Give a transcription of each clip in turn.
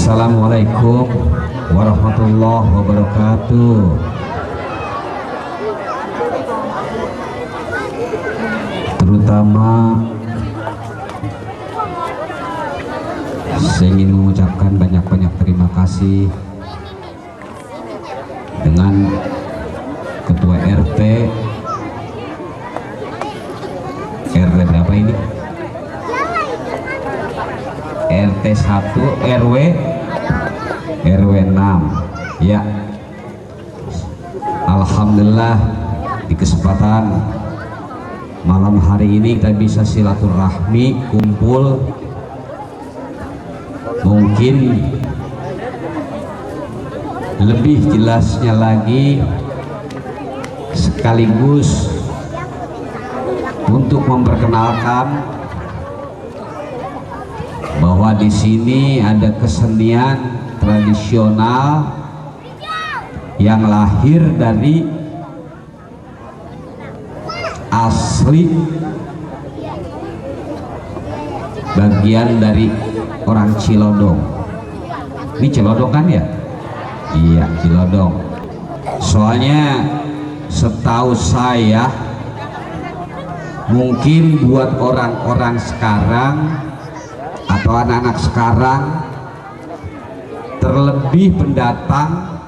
Assalamualaikum warahmatullahi wabarakatuh. Terutama saya ingin mengucapkan banyak-banyak terima kasih dengan Ketua RT berapa ini? RT 1 RW 6 ya. Alhamdulillah di kesempatan malam hari ini kita bisa silaturahmi, kumpul, mungkin lebih jelasnya lagi sekaligus untuk memperkenalkan bahwa di sini ada kesenian tradisional yang lahir dari asli bagian dari orang Cilodong. Ini Cilodong kan ya? Iya, Cilodong. Soalnya setahu saya mungkin buat orang-orang sekarang atau anak-anak sekarang, terlebih pendatang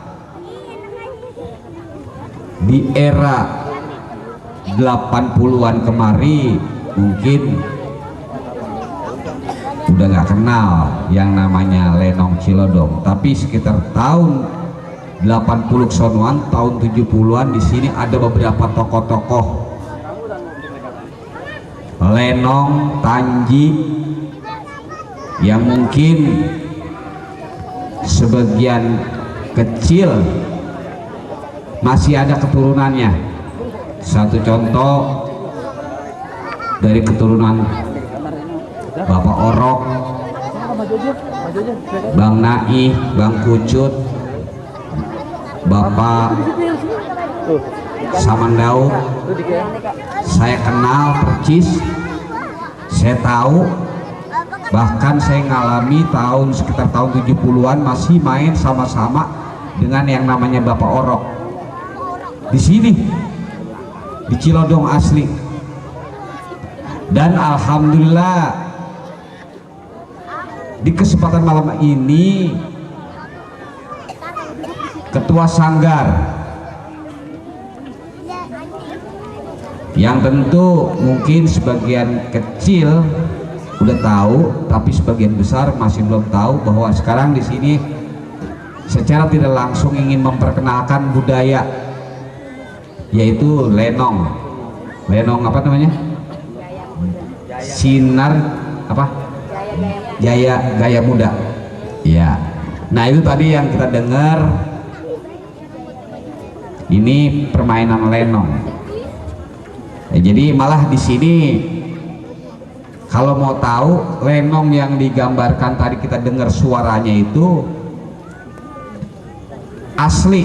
di era 80-an kemari, mungkin udah nggak kenal yang namanya lenong Cilodong. Tapi sekitar tahun 80 sonoan, tahun 70-an di sini ada beberapa tokoh-tokoh lenong Tanji yang mungkin sebagian kecil masih ada keturunannya. Satu contoh dari keturunan Bapak Orok, Bang Naih, Bang Kucut, Bapak Samandau, saya kenal percis, saya tahu. Bahkan saya ngalami sekitar tahun 70-an masih main sama-sama dengan yang namanya Bapak Orok di sini di Cilodong asli. Dan alhamdulillah di kesempatan malam ini Ketua Sanggar yang tentu mungkin sebagian kecil udah tahu, tapi sebagian besar masih belum tahu bahwa sekarang di sini secara tidak langsung ingin memperkenalkan budaya, yaitu lenong apa namanya, sinar apa, gaya muda ya. Nah itu tadi yang kita dengar, ini permainan lenong ya. Jadi malah di sini kalau mau tahu, lenong yang digambarkan tadi kita dengar suaranya itu asli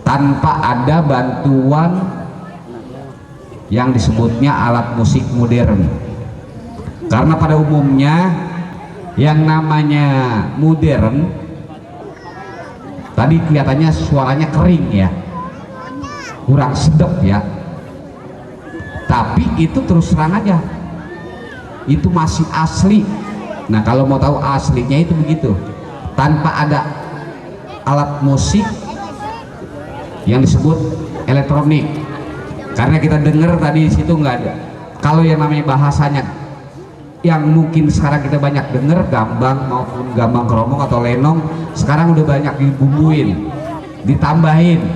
tanpa ada bantuan yang disebutnya alat musik modern. Karena pada umumnya yang namanya modern tadi kelihatannya suaranya kering ya, kurang sedap ya. Tapi itu terus terang aja, itu masih asli. Nah kalau mau tahu aslinya itu begitu, tanpa ada alat musik yang disebut elektronik. Karena kita dengar tadi di situ nggak ada. Kalau yang namanya bahasanya yang mungkin sekarang kita banyak dengar, gambang maupun gambang kromong atau lenong, sekarang udah banyak dibumbuin, ditambahin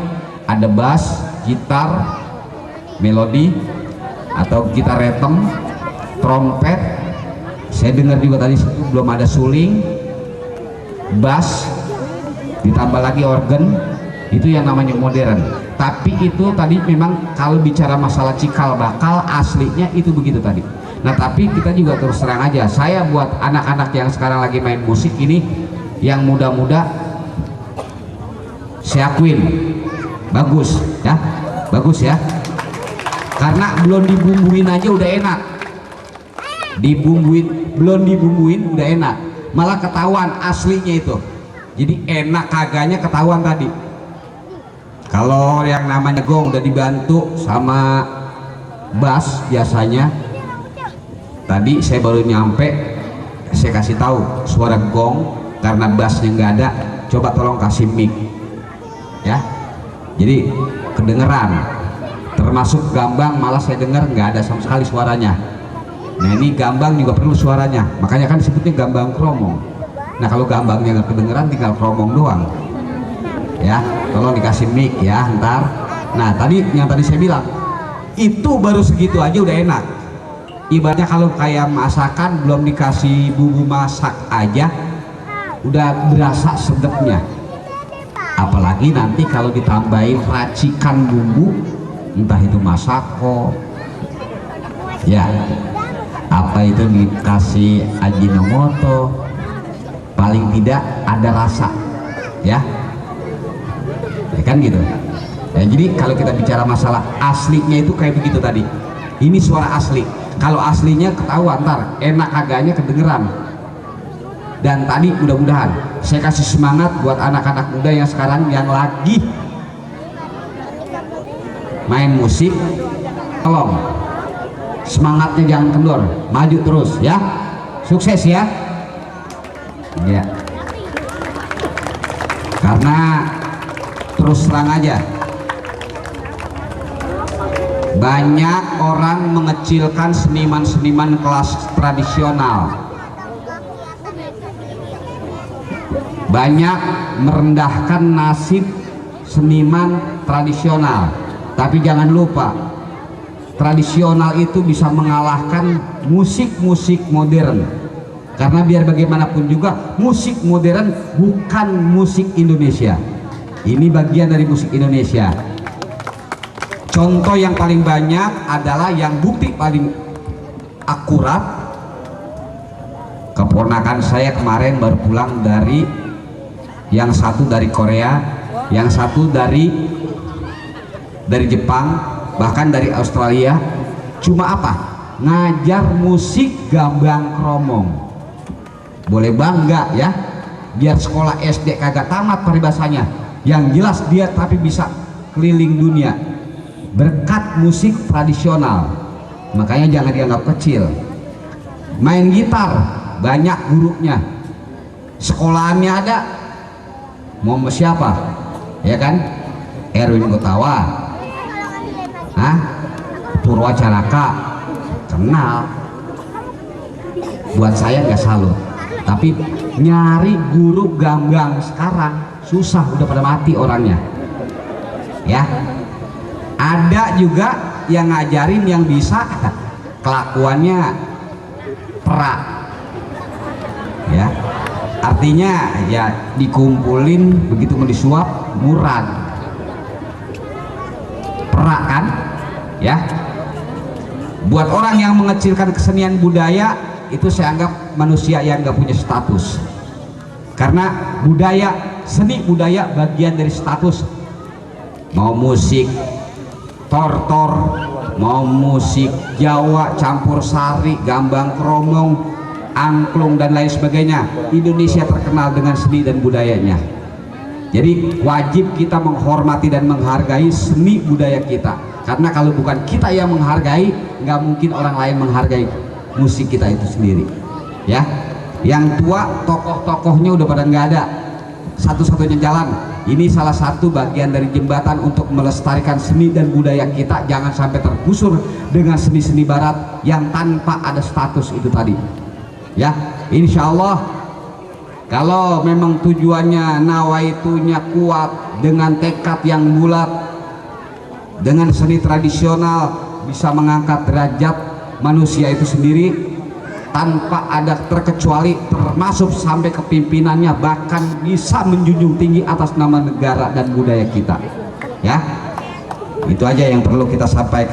ada bass, gitar, melodi atau gitar retem, trompet. Saya dengar juga tadi situ belum ada suling, bass, ditambah lagi organ. Itu yang namanya modern. Tapi itu tadi memang kalau bicara masalah cikal bakal aslinya itu begitu tadi. Nah tapi kita juga terus terang aja, saya buat anak-anak yang sekarang lagi main musik ini, yang muda-muda, saya akuin bagus ya, bagus ya. Karena belum dibumbuin aja udah enak, belum dibumbuin udah enak. malah ketahuan aslinya itu. Jadi enak kagaknya ketahuan tadi. Kalau yang namanya gong udah dibantu sama bass biasanya. Tadi saya baru nyampe, saya kasih tahu suara gong karena bassnya nggak ada. Coba tolong kasih mic, ya. Jadi kedengeran. Termasuk gambang malah saya dengar nggak ada sama sekali suaranya. Nah ini gambang juga perlu suaranya, makanya kan disebutnya gambang kromong. Nah kalau gambangnya nggak kedengeran tinggal kromong doang, ya. Tolong dikasih mic ya ntar. Nah tadi yang tadi saya bilang itu baru segitu aja udah enak. Ibaratnya kalau kayak masakan belum dikasih bumbu masak aja udah berasa sedapnya, apalagi nanti kalau ditambahin racikan bumbu, entah itu masako ya, apa itu dikasih ajinomoto, paling tidak ada rasa, ya kan gitu ya. Jadi kalau kita bicara masalah aslinya itu kayak begitu tadi, ini suara asli. Kalau aslinya ketahuan ntar enak agaknya kedengeran. Dan tadi mudah-mudahan saya kasih semangat buat anak-anak muda yang sekarang yang lagi main musik, tolong semangatnya jangan kendor, maju terus ya, sukses ya. Ya, karena terus terang aja banyak orang mengecilkan seniman-seniman kelas tradisional, banyak merendahkan nasib seniman tradisional. Tapi jangan lupa, tradisional itu bisa mengalahkan musik-musik modern. Karena biar bagaimanapun juga musik modern bukan musik Indonesia. Ini bagian dari musik Indonesia. Contoh yang paling banyak adalah yang bukti paling akurat. Keponakan saya kemarin baru pulang dari, yang satu dari Korea, yang satu dari Jepang, bahkan dari Australia. Cuma apa? Ngajar musik gambang kromong. Boleh bangga ya, biar sekolah SD kagak tamat peribahasanya. Yang jelas dia tapi bisa keliling dunia berkat musik tradisional. Makanya jangan dianggap kecil. Main gitar banyak gurunya, sekolahannya ada. Mau siapa ya kan? Erwin Gutawa, Purwacaraka kenal. Buat saya nggak salut, tapi nyari guru gambang sekarang susah, udah pada mati orangnya ya. Ada juga yang ngajarin yang bisa kelakuannya perak ya, artinya ya dikumpulin begitu mau disuap murad, perak kan ya. Buat orang yang mengecilkan kesenian budaya itu saya anggap manusia yang nggak punya status, karena budaya, seni budaya bagian dari status. Mau musik tortor, mau musik Jawa campur sari, gambang kromong, angklung dan lain sebagainya, Indonesia terkenal dengan seni dan budayanya. Jadi wajib kita menghormati dan menghargai seni budaya kita, karena kalau bukan kita yang menghargai, nggak mungkin orang lain menghargai musik kita itu sendiri ya. Yang tua tokoh-tokohnya udah pada nggak ada, satu-satunya jalan ini salah satu bagian dari jembatan untuk melestarikan seni dan budaya kita. Jangan sampai tergusur dengan seni-seni barat yang tanpa ada status itu tadi ya. Insya Allah kalau memang tujuannya nawaitunya kuat, dengan tekad yang bulat, dengan seni tradisional bisa mengangkat derajat manusia itu sendiri tanpa ada terkecuali, termasuk sampai kepimpinannya, bahkan bisa menjunjung tinggi atas nama negara dan budaya kita ya. Itu aja yang perlu kita sampaikan.